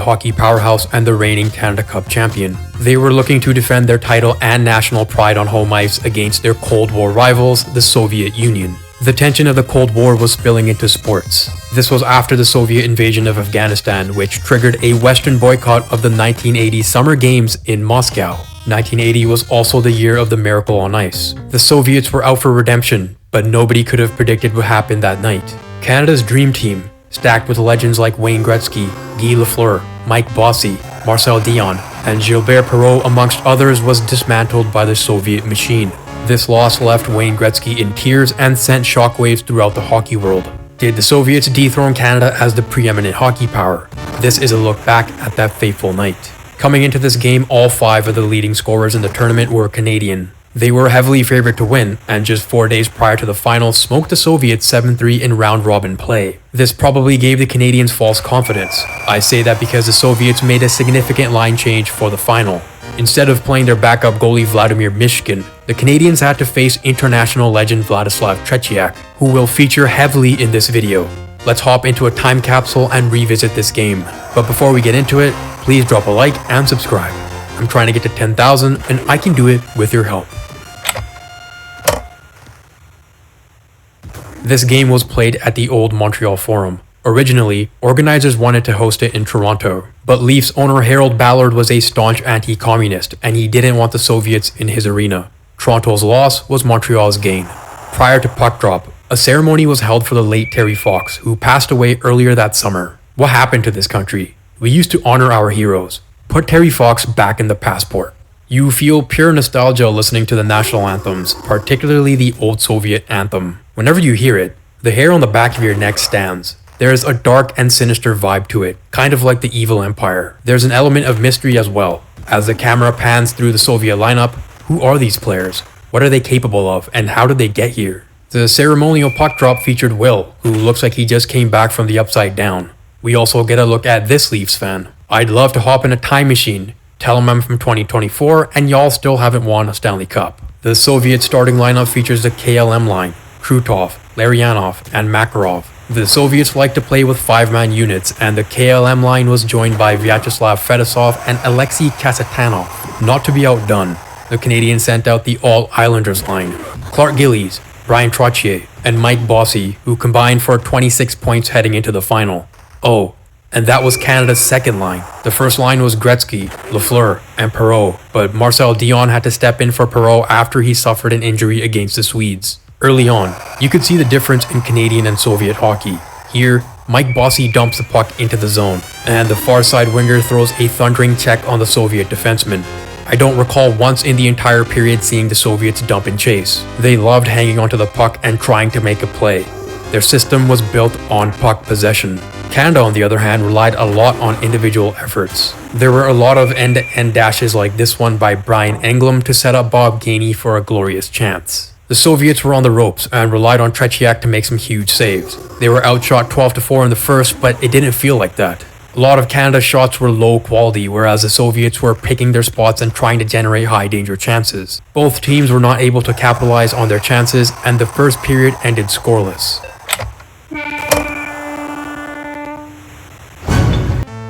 hockey powerhouse and the reigning Canada Cup champion. They were looking to defend their title and national pride on home ice against their Cold War rivals, the Soviet Union. The tension of the Cold War was spilling into sports. This was after the Soviet invasion of Afghanistan, which triggered a Western boycott of the 1980 Summer Games in Moscow. 1980 was also the year of the Miracle on Ice. The Soviets were out for redemption, but nobody could have predicted what happened that night. Canada's dream team, stacked with legends like Wayne Gretzky, Guy Lafleur, Mike Bossy, Marcel Dionne, and Gilbert Perreault amongst others, was dismantled by the Soviet machine. This loss left Wayne Gretzky in tears and sent shockwaves throughout the hockey world. Did the Soviets dethrone Canada as the preeminent hockey power? This is a look back at that fateful night. Coming into this game, all 5 of the leading scorers in the tournament were Canadian. They were heavily favored to win, and just 4 days prior to the final, smoked the Soviets 7-3 in round-robin play. This probably gave the Canadians false confidence. I say that because the Soviets made a significant line change for the final. Instead of playing their backup goalie Vladimir Mishkin, the Canadians had to face international legend Vladislav Tretiak, who will feature heavily in this video. Let's hop into a time capsule and revisit this game. But before we get into it, please drop a like and subscribe. I'm trying to get to 10,000 and I can do it with your help. This game was played at the old Montreal Forum. Originally, organizers wanted to host it in Toronto, but Leafs owner Harold Ballard was a staunch anti-communist and he didn't want the Soviets in his arena. Toronto's loss was Montreal's gain. Prior to puck drop, a ceremony was held for the late Terry Fox, who passed away earlier that summer. What happened to this country? We used to honor our heroes. Put Terry Fox back in the passport. You feel pure nostalgia listening to the national anthems, particularly the old Soviet anthem. Whenever you hear it, the hair on the back of your neck stands. There is a dark and sinister vibe to it, kind of like the evil empire. There's an element of mystery as well. As the camera pans through the Soviet lineup, who are these players? What are they capable of, and how did they get here? The ceremonial puck drop featured Will, who looks like he just came back from the Upside Down. We also get a look at this Leafs fan. I'd love to hop in a time machine, tell him I'm from 2024, and y'all still haven't won a Stanley Cup. The Soviet starting lineup features the KLM line, Krutov, Larionov, and Makarov. The Soviets like to play with 5-man units, and the KLM line was joined by Vyacheslav Fedosov and Alexei Kasatanov. Not to be outdone, the Canadians sent out the All-Islanders line, Clark Gillies, Bryan Trottier, and Mike Bossy, who combined for 26 points heading into the final. Oh, and that was Canada's second line. The first line was Gretzky, Lafleur, and Perreault, but Marcel Dionne had to step in for Perreault after he suffered an injury against the Swedes. Early on, you could see the difference in Canadian and Soviet hockey. Here, Mike Bossy dumps the puck into the zone, and the far side winger throws a thundering check on the Soviet defenseman. I don't recall once in the entire period seeing the Soviets dump and chase. They loved hanging onto the puck and trying to make a play. Their system was built on puck possession. Canada, on the other hand, relied a lot on individual efforts. There were a lot of end-to-end dashes like this one by Brian Englund to set up Bob Gainey for a glorious chance. The Soviets were on the ropes and relied on Tretiak to make some huge saves. They were outshot 12-4 in the first, but it didn't feel like that. A lot of Canada's shots were low quality, whereas the Soviets were picking their spots and trying to generate high danger chances. Both teams were not able to capitalize on their chances, and the first period ended scoreless.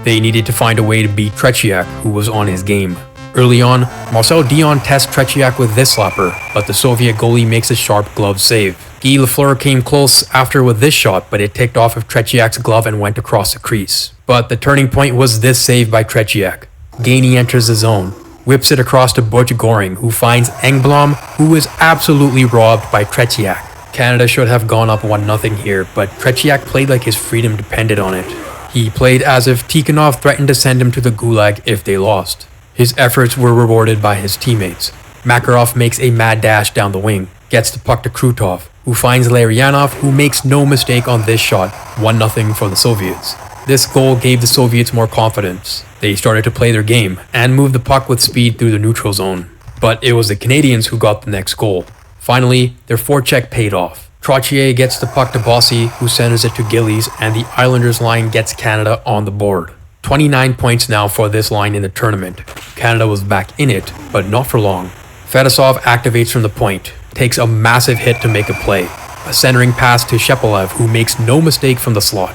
They needed to find a way to beat Tretiak, who was on his game. Early on, Marcel Dionne tests Tretiak with this slapper, but the Soviet goalie makes a sharp glove save. Guy Lafleur came close after with this shot, but it ticked off of Tretiak's glove and went across the crease. But the turning point was this save by Tretiak. Gainey enters the zone, whips it across to Butch Goring, who finds Engblom, who is absolutely robbed by Tretiak. Canada should have gone up 1-0 here, but Tretiak played like his freedom depended on it. He played as if Tikhonov threatened to send him to the gulag if they lost. His efforts were rewarded by his teammates. Makarov makes a mad dash down the wing, gets the puck to Krutov, who finds Larionov, who makes no mistake on this shot, 1-0 for the Soviets. This goal gave the Soviets more confidence. They started to play their game and moved the puck with speed through the neutral zone. But it was the Canadians who got the next goal. Finally, their forecheck paid off. Trottier gets the puck to Bossy, who sends it to Gillies, and the Islanders line gets Canada on the board. 29 points now for this line in the tournament. Canada was back in it, but not for long. Fedosov activates from the point, takes a massive hit to make a play. A centering pass to Shepelev, who makes no mistake from the slot.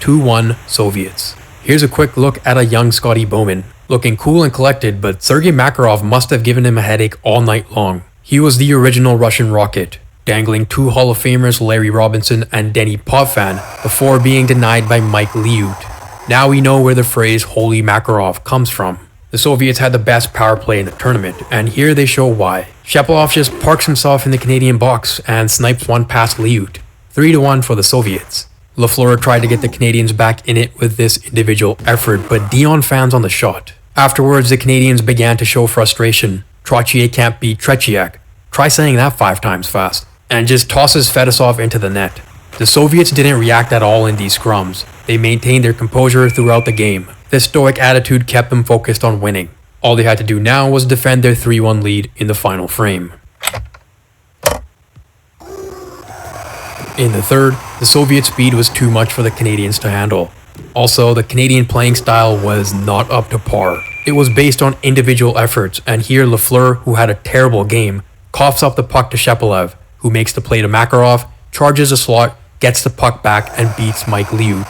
2-1 Soviets. Here's a quick look at a young Scotty Bowman, looking cool and collected, but Sergei Makarov must have given him a headache all night long. He was the original Russian Rocket, dangling two Hall of Famers Larry Robinson and Denny Potvin before being denied by Mike Liut. Now we know where the phrase Holy Makarov comes from. The Soviets had the best power play in the tournament, and here they show why. Shepelov just parks himself in the Canadian box and snipes one past Liut. 3-1 for the Soviets. Lafleur tried to get the Canadians back in it with this individual effort, but Dion fans on the shot. Afterwards, the Canadians began to show frustration. Trottier can't beat Tretiak. Try saying that 5 times fast. And just tosses Fedosov into the net. The Soviets didn't react at all in these scrums. They maintained their composure throughout the game. This stoic attitude kept them focused on winning. All they had to do now was defend their 3-1 lead in the final frame. In the third, the Soviet speed was too much for the Canadians to handle. Also, the Canadian playing style was not up to par. It was based on individual efforts, and here Lafleur, who had a terrible game, coughs up the puck to Shepelev, who makes the play to Makarov, charges a slot, gets the puck back, and beats Mike Liut.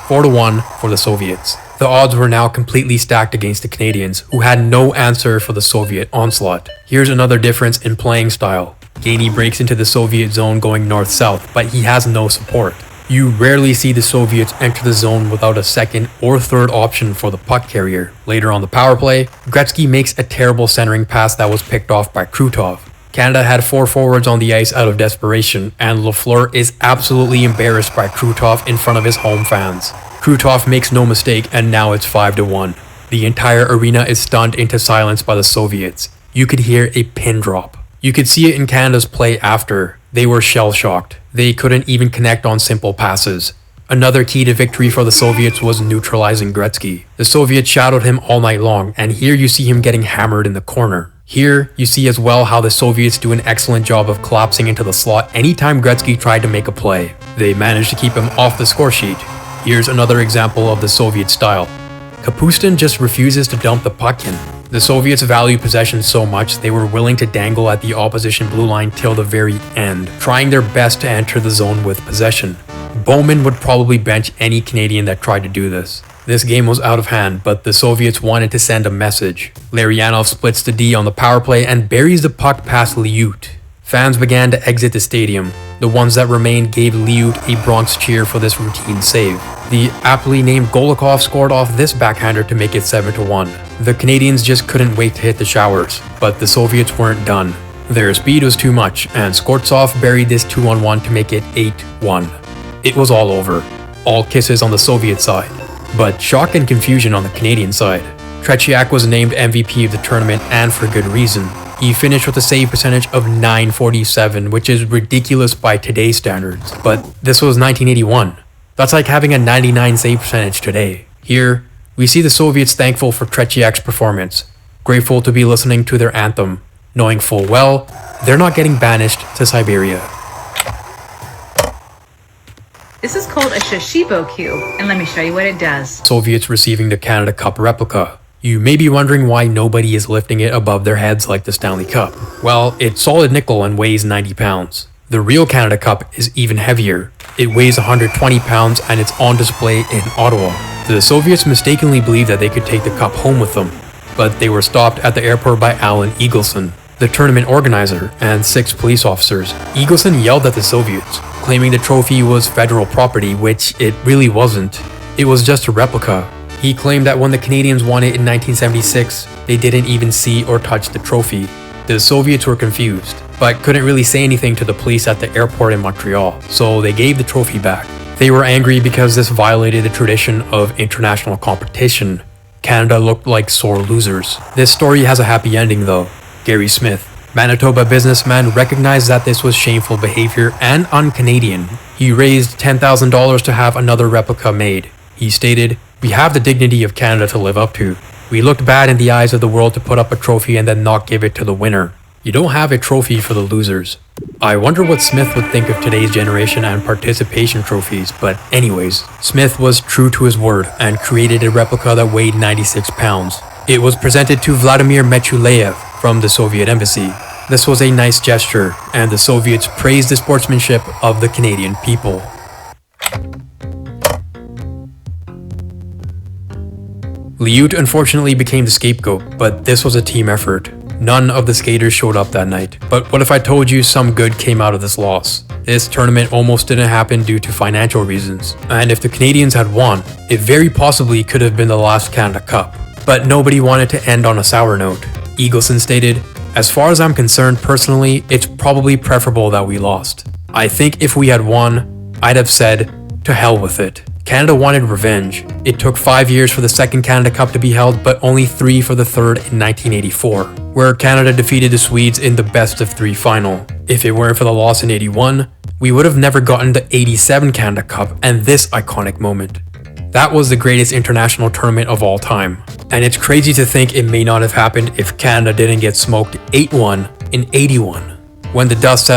4-1 for the Soviets. The odds were now completely stacked against the Canadians, who had no answer for the Soviet onslaught. Here's another difference in playing style. Gainey breaks into the Soviet zone going north-south, but he has no support. You rarely see the Soviets enter the zone without a second or third option for the puck carrier. Later on the power play, Gretzky makes a terrible centering pass that was picked off by Krutov. Canada had 4 forwards on the ice out of desperation, and Lafleur is absolutely embarrassed by Krutov in front of his home fans. Krutov makes no mistake, and now it's 5-1. The entire arena is stunned into silence by the Soviets. You could hear a pin drop. You could see it in Canada's play after. They were shell-shocked. They couldn't even connect on simple passes. Another key to victory for the Soviets was neutralizing Gretzky. The Soviets shadowed him all night long, and here you see him getting hammered in the corner. Here, you see as well how the Soviets do an excellent job of collapsing into the slot anytime Gretzky tried to make a play. They managed to keep him off the score sheet. Here's another example of the Soviet style. Kapustin just refuses to dump the puck in. The Soviets value possession so much they were willing to dangle at the opposition blue line till the very end, trying their best to enter the zone with possession. Bowman would probably bench any Canadian that tried to do this. This game was out of hand, but the Soviets wanted to send a message. Larionov splits the D on the power play and buries the puck past Liut. Fans began to exit the stadium. The ones that remained gave Liut a Bronx cheer for this routine save. The aptly named Golikov scored off this backhander to make it 7-1. The Canadians just couldn't wait to hit the showers, but the Soviets weren't done. Their speed was too much, and Skortsov buried this 2-on-1 to make it 8-1. It was all over. All kisses on the Soviet side, but shock and confusion on the Canadian side. Tretiak was named MVP of the tournament, and for good reason. He finished with a save percentage of .947, which is ridiculous by today's standards, but this was 1981. That's like having a 99 save percentage today. Here, we see the Soviets thankful for Tretiak's performance, grateful to be listening to their anthem, knowing full well they're not getting banished to Siberia. This is called a Shishibo cube, and let me show you what it does. Soviets receiving the Canada Cup replica. You may be wondering why nobody is lifting it above their heads like the Stanley Cup. Well, it's solid nickel and weighs 90 pounds. The real Canada Cup is even heavier. It weighs 120 pounds and it's on display in Ottawa. The Soviets mistakenly believed that they could take the cup home with them, but they were stopped at the airport by Alan Eagleson, the tournament organizer, and 6 police officers. Eagleson yelled at the Soviets, claiming the trophy was federal property, which it really wasn't. It was just a replica. He claimed that when the Canadians won it in 1976, they didn't even see or touch the trophy. The Soviets were confused, but couldn't really say anything to the police at the airport in Montreal, so they gave the trophy back. They were angry because this violated the tradition of international competition. Canada looked like sore losers. This story has a happy ending though. Gary Smith, Manitoba businessman, recognized that this was shameful behavior and un-Canadian. He raised $10,000 to have another replica made. He stated, "We have the dignity of Canada to live up to. We looked bad in the eyes of the world to put up a trophy and then not give it to the winner. You don't have a trophy for the losers." I wonder what Smith would think of today's generation and participation trophies, but anyways, Smith was true to his word and created a replica that weighed 96 pounds. It was presented to Vladimir Mechuleyev from the Soviet embassy. This was a nice gesture, and the Soviets praised the sportsmanship of the Canadian people. Liut unfortunately became the scapegoat, but this was a team effort. None of the skaters showed up that night. But what if I told you some good came out of this loss? This tournament almost didn't happen due to financial reasons. And if the Canadians had won, it very possibly could have been the last Canada Cup. But nobody wanted to end on a sour note. Eagleson stated, "As far as I'm concerned personally, it's probably preferable that we lost. I think if we had won, I'd have said, to hell with it." Canada wanted revenge. It took 5 years for the second Canada Cup to be held, but only 3 for the third in 1984, where Canada defeated the Swedes in the best-of-3 final. If it weren't for the loss in 81, we would have never gotten the 87 Canada Cup and this iconic moment. That was the greatest international tournament of all time. And it's crazy to think it may not have happened if Canada didn't get smoked 8-1 in 81. When the dust settled,